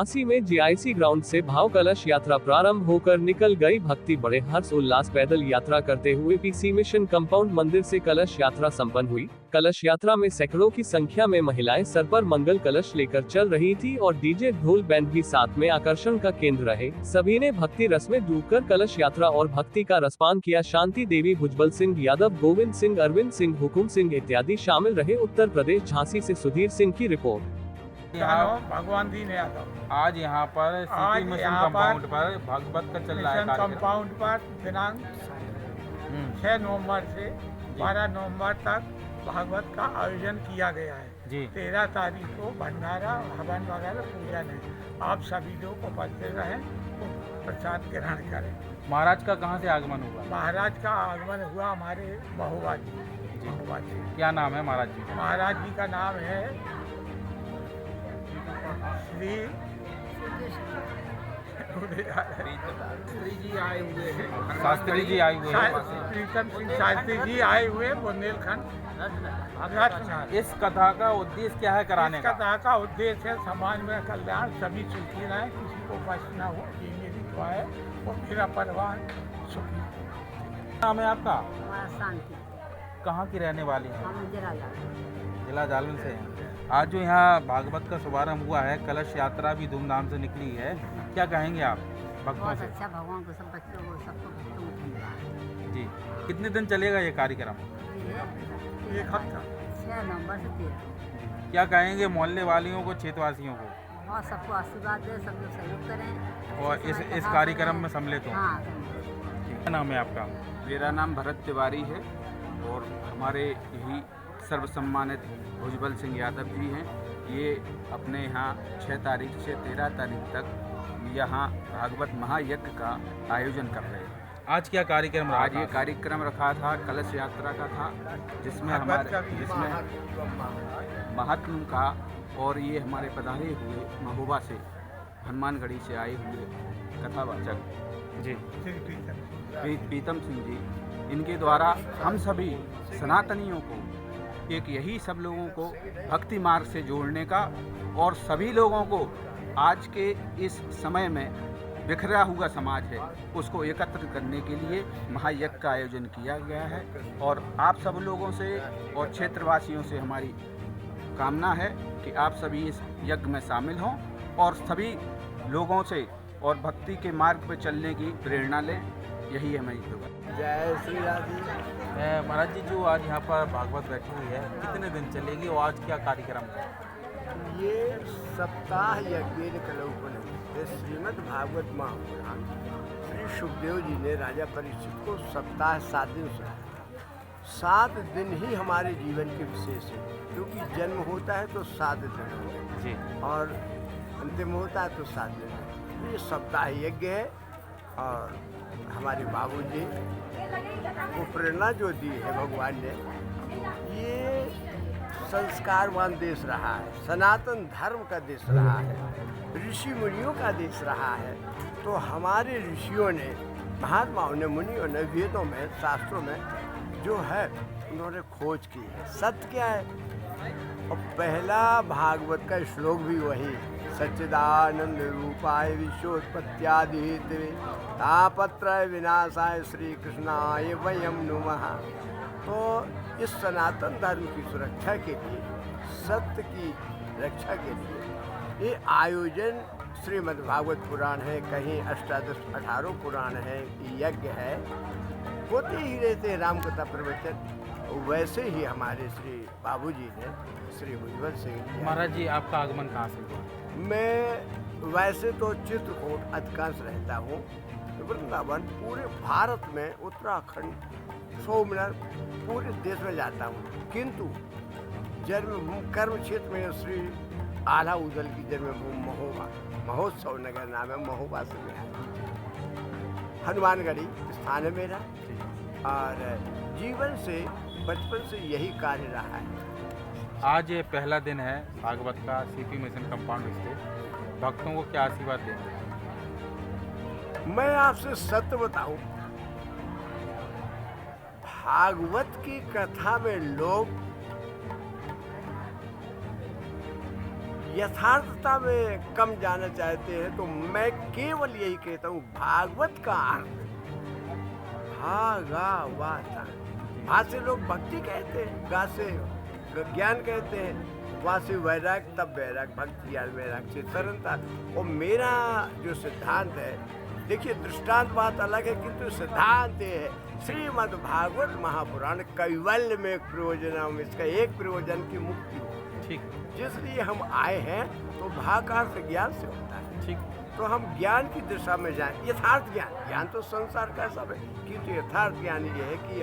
झांसी में GIC ground से भाव कलश यात्रा प्रारंभ होकर निकल गई। भक्ति बड़े हर्ष उल्लास पैदल यात्रा करते हुए पीसी मिशन कंपाउंड मंदिर से कलश यात्रा संपन्न हुई। कलश यात्रा में सैकड़ों की संख्या में महिलाएं सर पर मंगल कलश लेकर चल रही थी और डीजे ढोल बैंड भी साथ में आकर्षण का केंद्र रहे। सभी ने भक्ति रस में डूबकर कलश यात्रा और भक्ति का रसपान किया। शांति देवी, भुजबल सिंह यादव, गोविंद सिंह, अरविंद सिंह, हुकुम सिंह इत्यादि शामिल रहे। उत्तर प्रदेश झांसी से सुधीर सिंह की रिपोर्ट। यहाँ भगवान दीन यादव आज यहाँ पर सिटी मिशन कंपाउंड पर भागवत का चल रहा है कार्यक्रम। कंपाउंड पर दिनांक 6 नवंबर से 12 नवंबर तक भागवत का आयोजन किया गया है जी। 13 तारीख को भंडारा, हवन वगैरह पूजन है। आप सभी लोग उपस्थित रहें, प्रसाद ग्रहण करें। महाराज का कहाँ से आगमन हुआ? महाराज का आगमन हुआ हमारे महोबा जी। क्या नाम है महाराज जी? महाराज जी का नाम है श्री जी आए हुए हैं, शास्त्री जी आए हुए हैं, प्रीतम सिंह शास्त्री जी आए हुए बुंदेलखंड रत्न। इस कथा का उद्देश्य क्या है कराने का? कथा का उद्देश्य है समाज में कल्याण, सभी सुखी रहें, किसी को कष्ट न हो, ये मेरी दुआ है और मेरा परिवार सुखी। नाम है आपका? शांति। कहाँ की रहने वाली है? हम जिला जालौन से हैं। आज जो यहाँ भागवत का शुभारंभ हुआ है, कलश यात्रा भी धूमधाम से निकली है, क्या कहेंगे आप भक्तों बहुत से? अच्छा, भगवान को, सब बच्चों को, सबको भक्तों को धन्यवाद। जी, कितने दिन चलेगा ये कार्यक्रम? एक हफ्ता 6 नवंबर से 13। क्या कहेंगे मोहल्ले वालियों को, क्षेत्रवासियों को? और सबको आशीर्वाद दे, सब लोग सहयोग करें और इस कार्यक्रम में सम्मिलित हों। हाँ। क्या नाम है आपका? मेरा नाम भरत तिवारी है और हमारे यही सर्वसम्मानित भुजबल सिंह यादव जी हैं। ये अपने यहाँ 6 तारीख से 13 तारीख तक यहाँ भागवत महायज्ञ का आयोजन कर रहे हैं। आज क्या कार्यक्रम रहा? आज ये कार्यक्रम रखा था, कलश यात्रा का था, जिसमें महात्मा का और ये हमारे पधारे हुए महोबा से, हनुमानगढ़ी से आए हुए कथावाचक जी प्रीतम सिंह जी, इनके द्वारा हम सभी सनातनियों को एक यही सब लोगों को भक्ति मार्ग से जोड़ने का और सभी लोगों को आज के इस समय में बिखरा हुआ समाज है उसको एकत्र करने के लिए महायज्ञ का आयोजन किया गया है। और आप सब लोगों से और क्षेत्रवासियों से हमारी कामना है कि आप सभी इस यज्ञ में शामिल हों और सभी लोगों से और भक्ति के मार्ग पर चलने की प्रेरणा लें। यही है हमारी दुआ। जय श्री राधे। महाराज जी, जो आज यहाँ पर भागवत बैठी हुई है, कितने दिन चलेगी और आज क्या कार्यक्रम है? ये सप्ताह यज्ञ कलोपन श्रीमद् भागवत महापुराण श्री सुखदेव जी ने राजा परीक्षित को सप्ताह 7 दिन सुनाया। 7 दिन ही हमारे जीवन के विशेष है, क्योंकि जन्म होता है तो 7 दिन होते हैं और अंतिम होता है तो 7 दिन है। ये सप्ताह यज्ञ है और हमारे बाबूजी को प्रेरणा जो दी है भगवान ने, ये संस्कारवान देश रहा है, सनातन धर्म का देश रहा है, ऋषि मुनियों का देश रहा है। तो हमारे ऋषियों ने, महात्माओं ने, मुनियों ने वेदों में, शास्त्रों में जो है उन्होंने खोज की है। सत्य क्या है? और पहला भागवत का श्लोक भी वही, सच्चिदानंद रूपाय विश्वोत्पत्त्यादि हेतवे तापत्रय विनाशाय श्री कृष्णाय वयम नुमः। तो इस सनातन धर्म की सुरक्षा के लिए, सत्य की रक्षा के लिए ये आयोजन श्रीमद् भागवत पुराण है, कहीं अष्टादश 18 पुराण है, यज्ञ है, होते ही रहते राम कथा प्रवचन। वैसे ही हमारे श्री बाबूजी ने, श्री भुजबल सिंह। महाराज जी, आपका आगमन कहाँ से हुआ? मैं वैसे तो चित्रकूट अधिकांश रहता हूँ, वृंदावन पूरे भारत में, उत्तराखंड, सोमनाथ, पूरे देश में जाता हूँ, किंतु जन्मभूमि कर्म क्षेत्र में श्री आला उदल की जन्मभूमि महोबा, महोत्सव नगर नाम है, महोबा से मैं आया। हनुमानगढ़ी स्थान है मेरा और जीवन से बचपन से यही कार्य रहा है। आज ये पहला दिन है भागवत का सीपी मिशन कंपाउंड स्टे, भक्तों को क्या आशीर्वाद देंगे? मैं आपसे सत्य बताऊं, भागवत की कथा में लोग यथार्थता में कम जाना चाहते हैं तो मैं केवल यही कहता हूँ, भागवत का अर्थ भागवता। भा से लोग भक्ति कहते हैं, गा से ज्ञान कहते हैं, वहाँ से वैराग, तब वैराग, भक्ति ज्ञान वैराग से सरलता। और मेरा जो सिद्धांत है, देखिए दृष्टांत बात अलग है किंतु सिद्धांत ये है, श्रीमद् भागवत महापुराण कैवल्य में एक प्रयोजन, इसका एक प्रयोजन की मुक्ति हो। ठीक जिसलिए हम आए हैं तो भाकार से ज्ञान से होता है। ठीक तो हम ज्ञान की दिशा में जाएं, यथार्थ ज्ञान। ज्ञान तो संसार का सब है, किंतु यथार्थ ज्ञान ये है कि